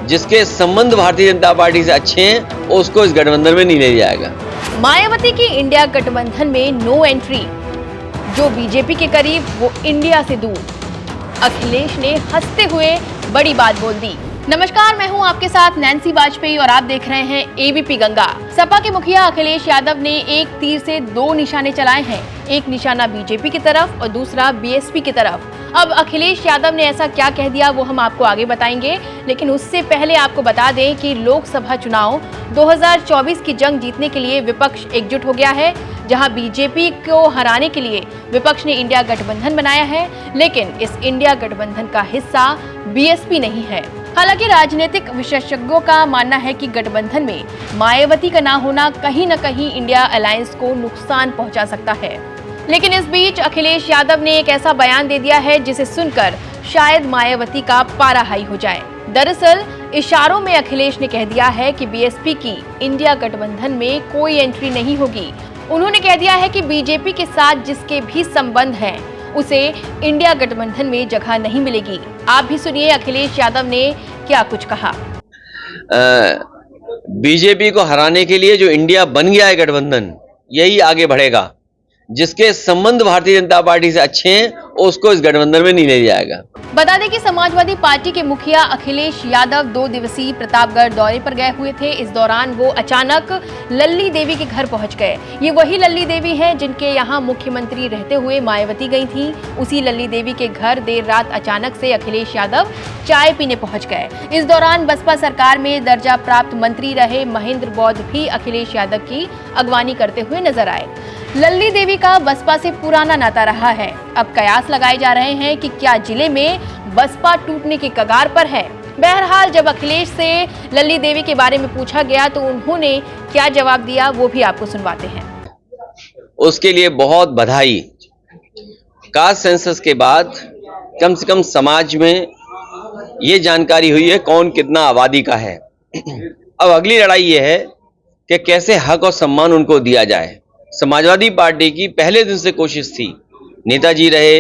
जिसके संबंध भारतीय जनता पार्टी से अच्छे हैं उसको इस गठबंधन में नहीं ले जाएगा। मायावती की इंडिया गठबंधन में नो एंट्री, जो बीजेपी के करीब वो इंडिया से दूर। अखिलेश ने हंसते हुए बड़ी बात बोल दी। नमस्कार, मैं हूं आपके साथ नैन्सी वाजपेयी और आप देख रहे हैं एबीपी गंगा। सपा के मुखिया अखिलेश यादव ने एक तीर से दो निशाने चलाए हैं, एक निशाना बीजेपी की तरफ और दूसरा बीएसपी की तरफ। अब अखिलेश यादव ने ऐसा क्या कह दिया वो हम आपको आगे बताएंगे, लेकिन उससे पहले आपको बता दें कि लोकसभा चुनाव 2024 की जंग जीतने के लिए विपक्ष एकजुट हो गया है। जहां बीजेपी को हराने के लिए विपक्ष ने इंडिया गठबंधन बनाया है, लेकिन इस इंडिया गठबंधन का हिस्सा बीएसपी नहीं है। हालांकि राजनीतिक विशेषज्ञों का मानना है कि गठबंधन में मायावती का ना होना कहीं न कहीं इंडिया अलायंस को नुकसान पहुंचा सकता है। लेकिन इस बीच अखिलेश यादव ने एक ऐसा बयान दे दिया है जिसे सुनकर शायद मायावती का पारा हाई हो जाए। दरअसल इशारों में अखिलेश ने कह दिया है कि बीएसपी की इंडिया गठबंधन में कोई एंट्री नहीं होगी। उन्होंने कह दिया है कि बीजेपी के साथ जिसके भी संबंध हैं उसे इंडिया गठबंधन में जगह नहीं मिलेगी। आप भी सुनिए अखिलेश यादव ने क्या कुछ कहा। बीजेपी को हराने के लिए जो इंडिया बन गया है गठबंधन, यही आगे बढ़ेगा। जिसके संबंध भारतीय जनता पार्टी से अच्छे हैं उसको इस गठबंधन में नहीं ले जाएगा। बता दें कि समाजवादी पार्टी के मुखिया अखिलेश यादव 2 दिवसीय प्रतापगढ़ दौरे पर गए हुए थे। इस दौरान वो अचानक लल्ली देवी के घर पहुंच गए। ये वही लल्ली देवी हैं जिनके यहाँ मुख्यमंत्री रहते हुए मायावती गई थी। उसी लल्ली देवी के घर देर रात अचानक से अखिलेश यादव चाय पीने पहुंच गए। इस दौरान बसपा सरकार में दर्जा प्राप्त मंत्री रहे महेंद्र बौद्ध भी अखिलेश यादव की अगवानी करते हुए नजर आए। लल्ली देवी का बसपा से पुराना नाता रहा है। अब कयास लगाए जा रहे हैं कि क्या जिले में बसपा टूटने के कगार पर है। बहरहाल जब अखिलेश से लल्ली देवी के बारे में पूछा गया तो उन्होंने क्या जवाब दिया वो भी आपको सुनवाते हैं। उसके लिए बहुत बधाई। कास्ट सेंसस के बाद कम से कम समाज में ये जानकारी हुई है कौन कितना आबादी का है। अब अगली लड़ाई ये है कि कैसे हक और सम्मान उनको दिया जाए। समाजवादी पार्टी की पहले दिन से कोशिश थी, नेताजी रहे,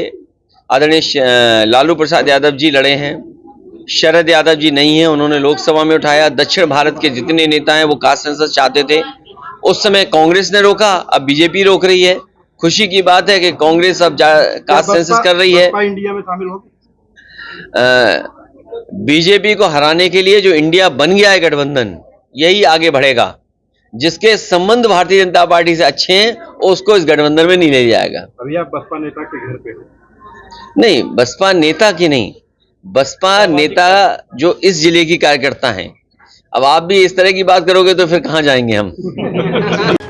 आदरणीय लालू प्रसाद यादव जी लड़े हैं, शरद यादव जी नहीं है, उन्होंने लोकसभा में उठाया। दक्षिण भारत के जितने नेता हैं वो कास्ट सेंसस चाहते थे। उस समय कांग्रेस ने रोका, अब बीजेपी रोक रही है। खुशी की बात है कि कांग्रेस अब कास्ट सेंसस कर रही है। इंडिया में शामिल होगी। बीजेपी को हराने के लिए जो इंडिया बन गया है गठबंधन, यही आगे बढ़ेगा। जिसके संबंध भारतीय जनता पार्टी से अच्छे हैं उसको इस गठबंधन में नहीं ले जाएगा। अभी आप बसपा नेता के घर पे हो? नहीं, बसपा नेता की नहीं, बसपा नेता जो इस जिले की कार्यकर्ता हैं। अब आप भी इस तरह की बात करोगे तो फिर कहां जाएंगे हम।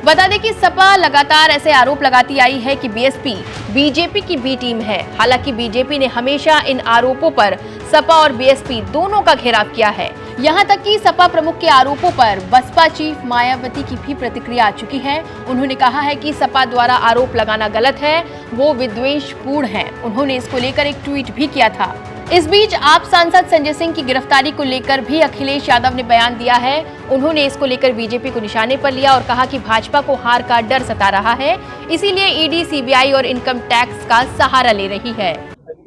बता दें कि सपा लगातार ऐसे आरोप लगाती आई है कि बीएसपी बीजेपी की बी टीम है। हालांकि बीजेपी ने हमेशा इन आरोपों पर सपा और बीएसपी दोनों का घेराव किया है। यहां तक कि सपा प्रमुख के आरोपों पर बसपा चीफ मायावती की भी प्रतिक्रिया आ चुकी है। उन्होंने कहा है कि सपा द्वारा आरोप लगाना गलत है, वो विद्वेषपूर्ण है। उन्होंने इसको लेकर एक ट्वीट भी किया था। इस बीच आप सांसद संजय सिंह की गिरफ्तारी को लेकर भी अखिलेश यादव ने बयान दिया है। उन्होंने इसको लेकर बीजेपी को निशाने पर लिया और कहा कि भाजपा को हार का डर सता रहा है, इसीलिए ईडी, सीबीआई और इनकम टैक्स का सहारा ले रही है।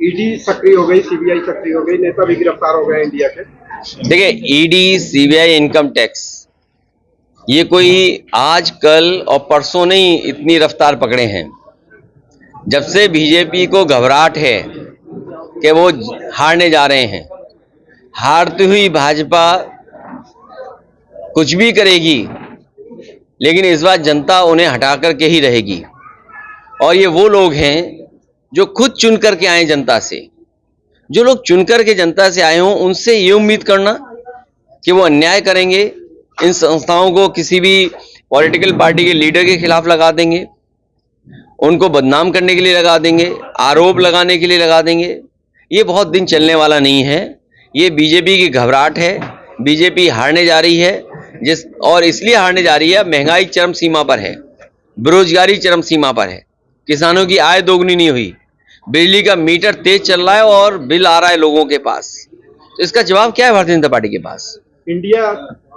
ईडी सक्रिय हो गई, सीबीआई सक्रिय हो गई, नेता भी गिरफ्तार हो गया इंडिया के। देखिए, ईडी, सीबीआई, इनकम टैक्स, ये कोई आज कल और परसों नहीं इतनी रफ्तार पकड़े हैं। जब से बीजेपी को घबराहट है कि वो हारने जा रहे हैं, हारती हुई भाजपा कुछ भी करेगी, लेकिन इस बार जनता उन्हें हटा करके ही रहेगी। और ये वो लोग हैं जो खुद चुन करके आए जनता से। जो लोग चुन करके जनता से आए हों उनसे ये उम्मीद करना कि वो अन्याय करेंगे, इन संस्थाओं को किसी भी पॉलिटिकल पार्टी के लीडर के खिलाफ लगा देंगे, उनको बदनाम करने के लिए लगा देंगे, आरोप लगाने के लिए लगा देंगे, ये बहुत दिन चलने वाला नहीं है। ये बीजेपी की घबराहट है। बीजेपी हारने जा रही है, और इसलिए हारने जा रही है, महंगाई चरम सीमा पर है, बेरोजगारी चरम सीमा पर है, किसानों की आय दोगुनी नहीं हुई, बिजली का मीटर तेज चल रहा है और बिल आ रहा है लोगों के पास। तो इसका जवाब क्या है भारतीय जनता पार्टी के पास? इंडिया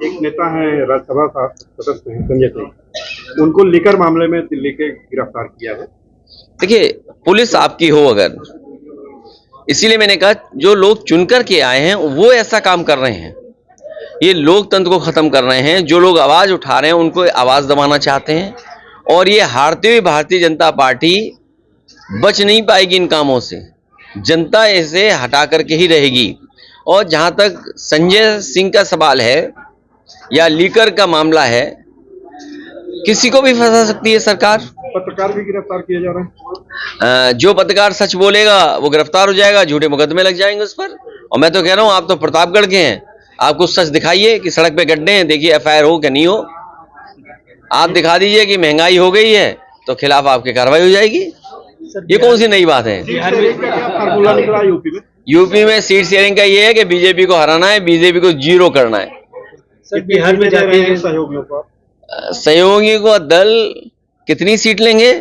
एक नेता है, राज्यसभा सदस्य हैं संजय सिंह, उनको लेकर मामले में दिल्ली के गिरफ्तार किया है। देखिए, पुलिस आपकी हो अगर, इसीलिए मैंने कहा जो लोग चुनकर के आए हैं वो ऐसा काम कर रहे हैं। ये लोकतंत्र को खत्म कर रहे हैं। जो लोग आवाज उठा रहे हैं उनको आवाज दबाना चाहते हैं, और ये हारते हुए भारतीय जनता पार्टी बच नहीं पाएगी इन कामों से। जनता इसे हटा करके ही रहेगी। और जहां तक संजय सिंह का सवाल है या लीकर का मामला है, किसी को भी फंसा सकती है सरकार। पत्रकार भी गिरफ्तार किए जा रहे हैं। जो पत्रकार सच बोलेगा वो गिरफ्तार हो जाएगा, झूठे मुकदमे लग जाएंगे उस पर। और मैं तो कह रहा हूं, आप तो प्रतापगढ़ के हैं, आप कुछ सच दिखाइए कि सड़क पे गड्ढे हैं, देखिए एफआईआर हो क्या नहीं हो। आप दिखा दीजिए कि महंगाई हो गई है तो खिलाफ आपकी कार्रवाई हो जाएगी। ये कौन सी नई बात है। बिहार में क्या फार्मूला निकला यूपी में? यूपी में सीट शेयरिंग का ये है कि बीजेपी को हराना है, बीजेपी को जीरो करना है। सर बिहार में जा रहे हैं सहयोगियों को, सहयोगी को दल कितनी सीट लेंगे?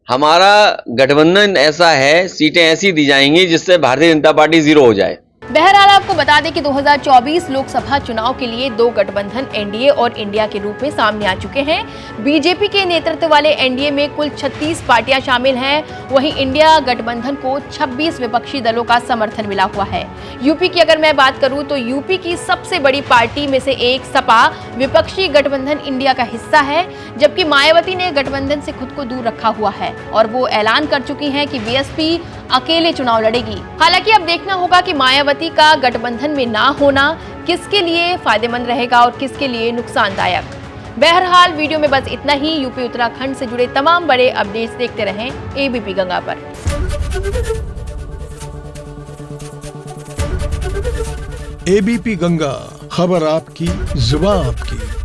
हमारा गठबंधन ऐसा है, सीटें ऐसी दी जाएंगी जिससे भारतीय जनता पार्टी जीरो हो जाए। बहरहाल आपको बता दें कि 2024 लोकसभा चुनाव के लिए दो गठबंधन एनडीए और इंडिया के रूप में सामने आ चुके हैं। बीजेपी के नेतृत्व वाले एनडीए में कुल 36 पार्टियां शामिल हैं, वहीं इंडिया गठबंधन को 26 विपक्षी दलों का समर्थन मिला हुआ है। यूपी की अगर मैं बात करूं तो यूपी की सबसे बड़ी पार्टी में से एक सपा विपक्षी गठबंधन इंडिया का हिस्सा है, जबकि मायावती ने गठबंधन से खुद को दूर रखा हुआ है और वो ऐलान कर चुकी हैं कि बीएसपी अकेले चुनाव लड़ेगी। हालांकि अब देखना होगा कि मायावती का गठबंधन में ना होना किसके लिए फायदेमंद रहेगा और किसके लिए नुकसानदायक। बहरहाल वीडियो में बस इतना ही। यूपी उत्तराखंड से जुड़े तमाम बड़े अपडेट्स देखते रहें एबीपी गंगा पर। एबीपी गंगा, खबर आपकी, जुबान आपकी।